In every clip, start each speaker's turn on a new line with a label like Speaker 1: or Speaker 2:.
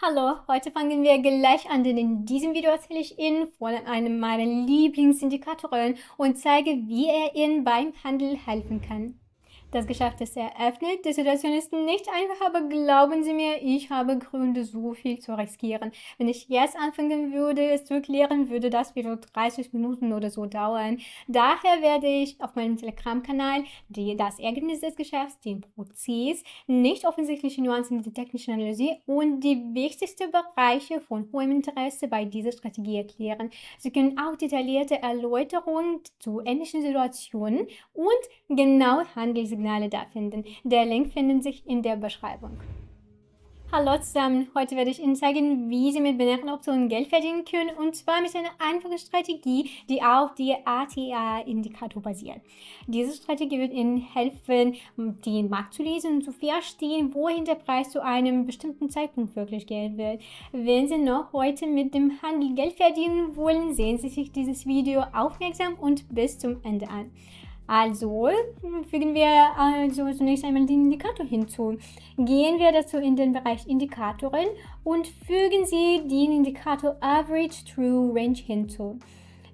Speaker 1: Hallo, heute fangen wir gleich an, denn in diesem Video erzähle ich Ihnen von einem meiner Lieblingsindikatoren und zeige, wie er Ihnen beim Handel helfen kann. Das Geschäft ist eröffnet, die Situation ist nicht einfach, aber glauben Sie mir, ich habe Gründe, so viel zu riskieren. Wenn ich jetzt anfangen würde, es zu erklären, würde das wieder 30 Minuten oder so dauern. Daher werde ich auf meinem Telegram-Kanal das Ergebnis des Geschäfts, den Prozess, nicht offensichtliche Nuancen der technischen Analyse und die wichtigsten Bereiche von hohem Interesse bei dieser Strategie erklären. Sie können auch detaillierte Erläuterungen zu ähnlichen Situationen und genaue Handelssignale da finden. Der Link findet sich in der Beschreibung. Hallo zusammen, heute werde ich Ihnen zeigen, wie Sie mit binären Optionen Geld verdienen können, und zwar mit einer einfachen Strategie, die auf die ATA-Indikator basiert. Diese Strategie wird Ihnen helfen, den Markt zu lesen und zu verstehen, wohin der Preis zu einem bestimmten Zeitpunkt wirklich gehen wird. Wenn Sie noch heute mit dem Handel Geld verdienen wollen, sehen Sie sich dieses Video aufmerksam und bis zum Ende an. Also fügen wir zunächst einmal den Indikator hinzu. Gehen wir dazu in den Bereich Indikatoren und fügen Sie den Indikator Average True Range hinzu.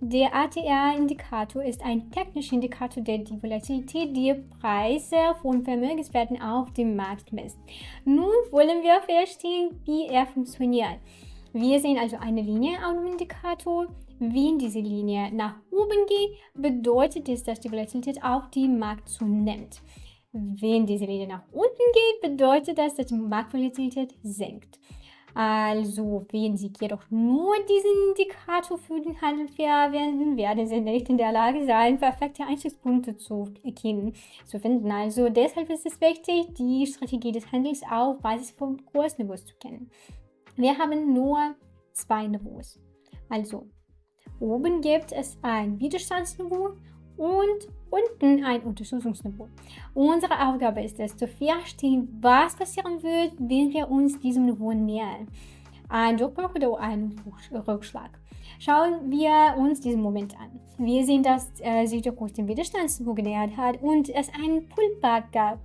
Speaker 1: Der ATR-Indikator ist ein technischer Indikator, der die Volatilität der Preise von Vermögenswerten auf dem Markt misst. Nun wollen wir verstehen, wie er funktioniert. Wir sehen also eine Linie auf dem Indikator. Wenn diese Linie nach oben geht, bedeutet es, dass die Volatilität auf dem Markt zunimmt. Wenn diese Linie nach unten geht, bedeutet das, dass die Marktvolatilität sinkt. Also, wenn Sie jedoch nur diesen Indikator für den Handel verwenden, werden Sie nicht in der Lage sein, perfekte Einstiegspunkte zu finden. Also, deshalb ist es wichtig, die Strategie des Handels auf Basis von Kursniveaus zu kennen. Wir haben nur zwei Niveaus. Also, oben gibt es ein Widerstandsniveau und unten ein Unterstützungsniveau. Unsere Aufgabe ist es, zu verstehen, was passieren wird, wenn wir uns diesem Niveau nähern. Ein Durchbruch oder ein Rückschlag. Schauen wir uns diesen Moment an. Wir sehen, dass sich der Kurs dem Widerstandsniveau genähert hat und es einen Pullback gab.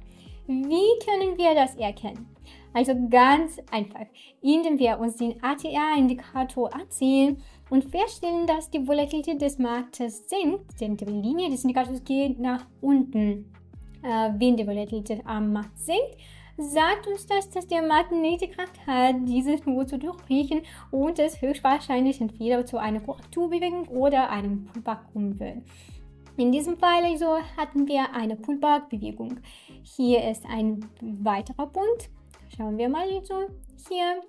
Speaker 1: Wie können wir das erkennen? Also ganz einfach, indem wir uns den ATR-Indikator ansehen und feststellen, dass die Volatilität des Marktes sinkt, denn die Linie des Indikators geht nach unten. Wenn die Volatilität am Markt sinkt, sagt uns das, dass der Markt nicht die Kraft hat, dieses Niveau zu durchbrechen und es höchstwahrscheinlich entweder zu einer Korrekturbewegung oder einem Pullback kommen wird. In diesem Fall also hatten wir eine Pullback-Bewegung. Hier ist ein weiterer Punkt. Schauen wir mal so hier.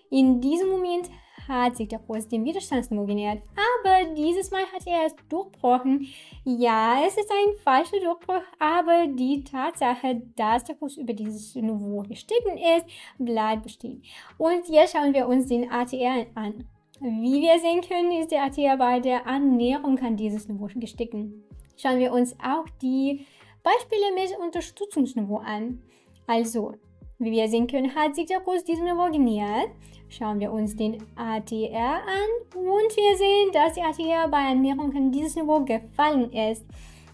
Speaker 1: In diesem Moment hat sich der Kurs dem Widerstandsniveau genähert, aber dieses Mal hat er es durchbrochen. Ja, es ist ein falscher Durchbruch, aber die Tatsache, dass der Kurs über dieses Niveau gestiegen ist, bleibt bestehen. Und jetzt schauen wir uns den ATR an. Wie wir sehen können, ist der ATR bei der Annäherung an dieses Niveau gestiegen. Schauen wir uns auch die Beispiele mit Unterstützungsniveau an. Also, wie wir sehen können, hat sich der Kurs diesem Niveau genähert. Schauen wir uns den ATR an und wir sehen, dass der ATR bei Annäherung an dieses Niveau gefallen ist.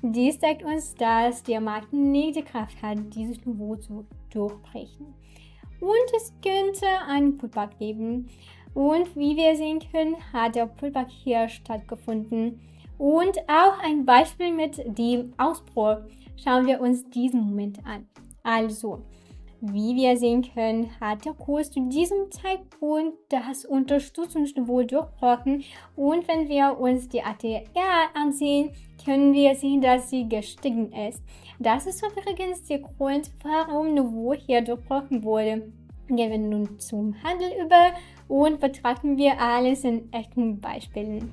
Speaker 1: Dies zeigt uns, dass der Markt nicht die Kraft hat, dieses Niveau zu durchbrechen. Und es könnte einen Pullback geben. Und wie wir sehen können, hat der Pullback hier stattgefunden. Und auch ein Beispiel mit dem Ausbruch. Schauen wir uns diesen Moment an. Also, wie wir sehen können, hat der Kurs zu diesem Zeitpunkt das Unterstützungsniveau durchbrochen. Und wenn wir uns die ATR ansehen, können wir sehen, dass sie gestiegen ist. Das ist übrigens der Grund, warum Niveau hier durchbrochen wurde. Gehen wir nun zum Handel über und betrachten wir alles in echten Beispielen.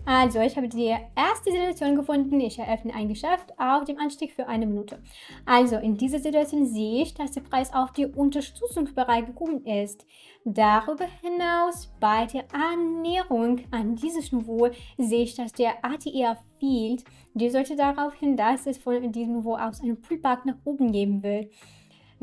Speaker 1: Also, ich habe die erste Situation gefunden. Ich eröffne ein Geschäft auf dem Anstieg für 1 Minute. Also, in dieser Situation sehe ich, dass der Preis auf die Unterstützungsbereich gekommen ist. Darüber hinaus, bei der Annäherung an dieses Niveau, sehe ich, dass der ATR fehlt. Die sollte darauf hin, dass es von diesem Niveau aus einen Pullback nach oben geben wird.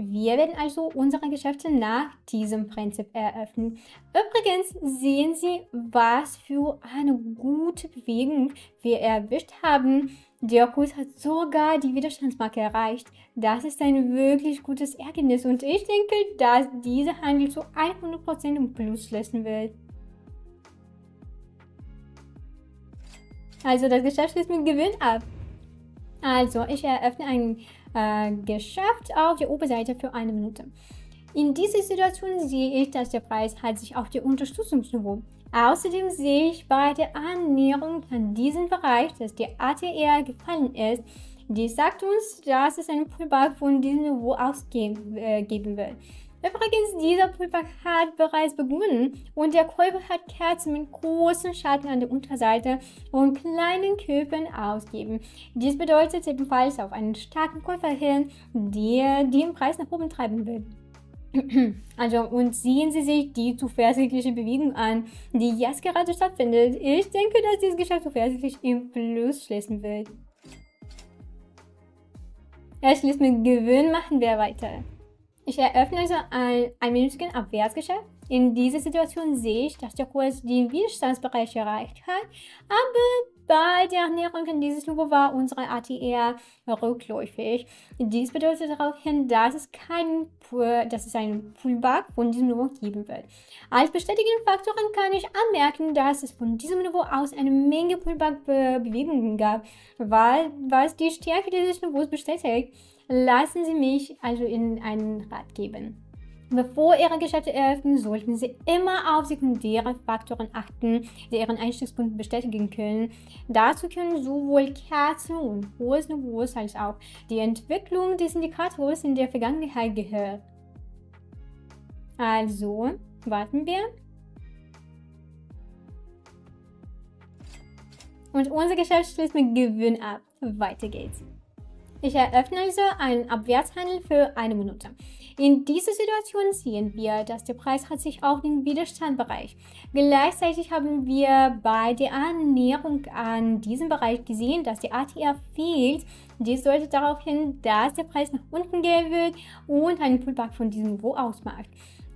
Speaker 1: Wir werden also unsere Geschäfte nach diesem Prinzip eröffnen. Übrigens sehen Sie, was für eine gute Bewegung wir erwischt haben. Der Kurs hat sogar die Widerstandsmarke erreicht. Das ist ein wirklich gutes Ergebnis und ich denke, dass dieser Handel zu 100% im Plus schließen wird. Also das Geschäft schließt mit Gewinn ab. Also ich eröffne ein Geschäft auf der Oberseite für 1 Minute. In dieser Situation sehe ich, dass der Preis hat sich auf dem Unterstützungsniveau. Außerdem sehe ich bei der Annäherung an diesen Bereich, dass der ATR gefallen ist. Dies sagt uns, dass es einen Pullback von diesem Niveau aus geben wird. Übrigens, dieser Pullback hat bereits begonnen und der Käufer hat Kerzen mit großen Schatten an der Unterseite und kleinen Köpfen ausgeben. Dies bedeutet ebenfalls auf einen starken Käufer hin, der den Preis nach oben treiben will. Also, und sehen Sie sich die zuversichtliche Bewegung an, die jetzt gerade stattfindet. Ich denke, dass dieses Geschäft zuversichtlich im Plus schließen wird. Er schließt mit Gewinn, machen wir weiter. Ich eröffne also ein einminütiges Abwärtsgeschäft. In dieser Situation sehe ich, dass der Kurs den Widerstandsbereich erreicht hat, aber bei der Annäherung an dieses Niveau war unsere ATR rückläufig. Dies bedeutet darauf hin, dass es einen Pullback von diesem Niveau geben wird. Als bestätigenden Faktoren kann ich anmerken, dass es von diesem Niveau aus eine Menge Pullback-Bewegungen gab, was die Stärke dieses Niveaus bestätigt. Lassen Sie mich also Ihnen einen Rat geben. Bevor Ihre Geschäfte eröffnen, sollten Sie immer auf sekundäre Faktoren achten, die Ihren Einstiegspunkt bestätigen können. Dazu können sowohl Kerzen und hohes Niveaus als auch die Entwicklung des Indikators in der Vergangenheit gehören. Also, warten wir. Und unser Geschäft schließt mit Gewinn ab. Weiter geht's. Ich eröffne also einen Abwärtshandel für 1 Minute. In dieser Situation sehen wir, dass der Preis hat sich auf den Widerstandbereich. Gleichzeitig haben wir bei der Annäherung an diesen Bereich gesehen, dass der ATR fehlt. Dies deutet darauf hin, dass der Preis nach unten gehen wird und einen Pullback von diesem Niveau ausmacht.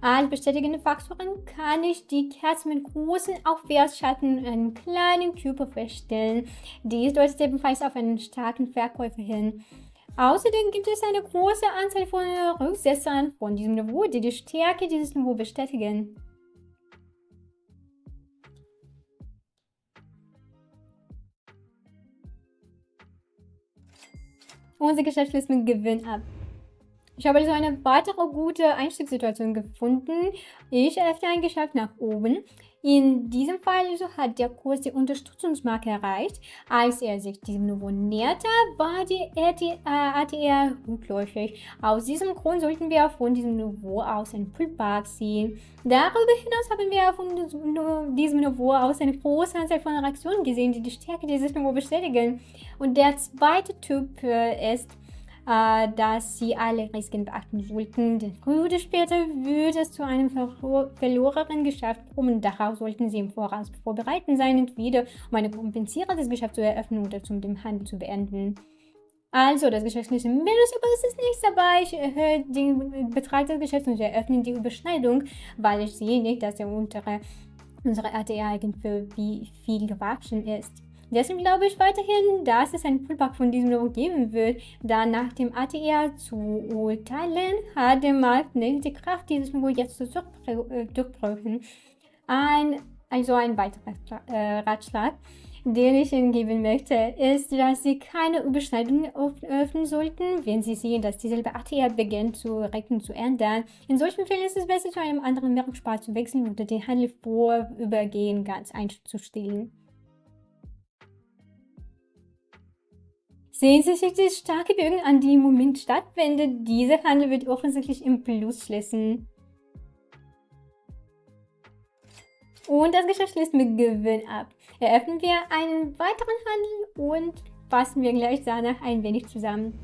Speaker 1: Als bestätigende Faktoren kann ich die Kerze mit großen Aufwärtsschatten und einem kleinen Körper feststellen. Dies deutet ebenfalls auf einen starken Verkäufer hin. Außerdem gibt es eine große Anzahl von Rücksetzern von diesem Niveau, die die Stärke dieses Niveaus bestätigen. Unser Geschäft schließt mit Gewinn ab. Ich habe also eine weitere gute Einstiegssituation gefunden. Ich öffne ein Geschäft nach oben. In diesem Fall also hat der Kurs die Unterstützungsmarke erreicht. Als er sich diesem Niveau näherte, war die ATR rückläufig. Aus diesem Grund sollten wir von diesem Niveau aus einen Pullback sehen. Darüber hinaus haben wir von diesem Niveau aus eine große Anzahl von Reaktionen gesehen, die die Stärke dieses Niveaus bestätigen. Und der zweite Typ ist, dass Sie alle Risiken beachten sollten, denn früher oder später wird es zu einem verlorenen Geschäft kommen. Darauf sollten Sie im Voraus vorbereitet sein, entweder um ein kompensierendes Geschäft zu eröffnen oder den Handel zu beenden. Also, das Geschäft schließt im Minus, aber es ist nichts dabei. Ich erhöhe den Betrag des Geschäfts und eröffne die Überschneidung, weil ich sehe nicht, dass unsere ATR irgendwie viel gewachsen ist. Deswegen glaube ich weiterhin, dass es einen Pullback von diesem Niveau geben wird, da nach dem ATR zu urteilen, hat der Markt nicht die Kraft, dieses Niveau jetzt zu durchbrechen. Ein weiterer Ratschlag, den ich Ihnen geben möchte, ist, dass Sie keine Überschneidungen öffnen sollten, wenn Sie sehen, dass dieselbe ATR beginnt zu ändern. In solchen Fällen ist es besser, zu einem anderen Währungspaar zu wechseln oder den Handel vorübergehend ganz einzustellen. Sehen Sie sich die starke Bewegung an, die im Moment stattfindet. Dieser Handel wird offensichtlich im Plus schließen. Und das Geschäft schließt mit Gewinn ab. Eröffnen wir einen weiteren Handel und fassen wir gleich danach ein wenig zusammen.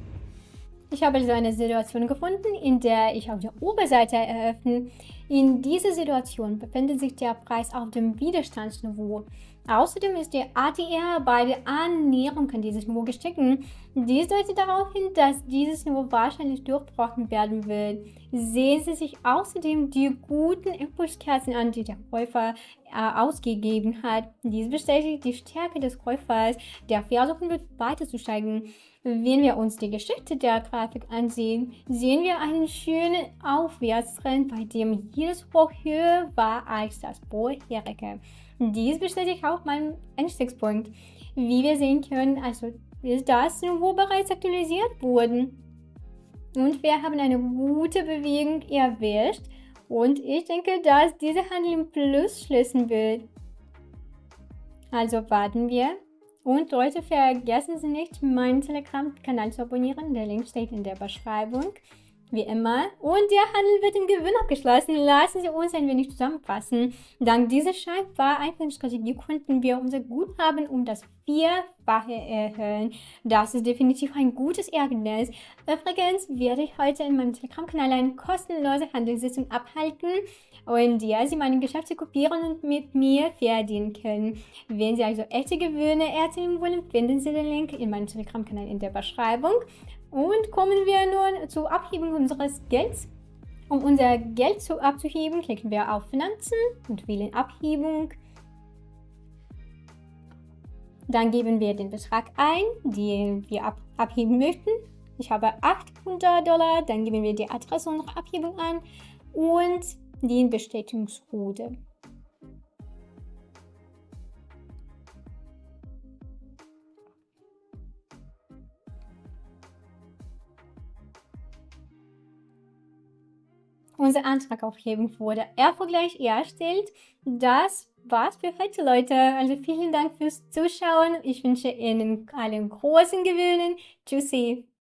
Speaker 1: Ich habe also eine Situation gefunden, in der ich auf der Oberseite eröffne. In dieser Situation befindet sich der Preis auf dem Widerstandsniveau. Außerdem ist der ATR bei der Annäherung an dieses Niveau gestiegen. Dies deutet darauf hin, dass dieses Niveau wahrscheinlich durchbrochen werden wird. Sehen Sie sich außerdem die guten Impulskerzen an, die der Käufer ausgegeben hat. Dies bestätigt die Stärke des Käufers, der versuchen wird, weiterzusteigen. Wenn wir uns die Geschichte der Grafik ansehen, sehen wir einen schönen Aufwärtstrend, bei dem jedes Hoch höher war als das vorherige. Dies bestätigt auch meinen Einstiegspunkt. Wie wir sehen können, also ist das Niveau bereits aktualisiert worden. Und wir haben eine gute Bewegung erwischt. Und ich denke, dass dieser Handel im Plus schließen wird. Also warten wir. Und Leute, vergessen Sie nicht, meinen Telegram-Kanal zu abonnieren. Der Link steht in der Beschreibung. Wie immer. Und der Handel wird im Gewinn abgeschlossen. Lassen Sie uns ein wenig zusammenfassen. Dank dieser scheinbar einfachen Strategie konnten wir unser Guthaben um das Vierfache erhöhen. Das ist definitiv ein gutes Ergebnis. Übrigens werde ich heute in meinem Telegram-Kanal eine kostenlose Handelssitzung abhalten, in der Sie meine Geschäfte kopieren und mit mir verdienen können. Wenn Sie also echte Gewinne erzielen wollen, finden Sie den Link in meinem Telegram-Kanal in der Beschreibung. Und kommen wir nun zur Abhebung unseres Gelds. Um unser Geld abzuheben, klicken wir auf Finanzen und wählen Abhebung. Dann geben wir den Betrag ein, den wir abheben möchten. Ich habe $800, dann geben wir die Adresse unserer Abhebung an und den Bestätigungscode. Unser Antrag auf Hebung wurde erfolgreich erstellt. Das war's für heute, Leute. Also vielen Dank fürs Zuschauen. Ich wünsche Ihnen allen großen Gewinn. Tschüssi.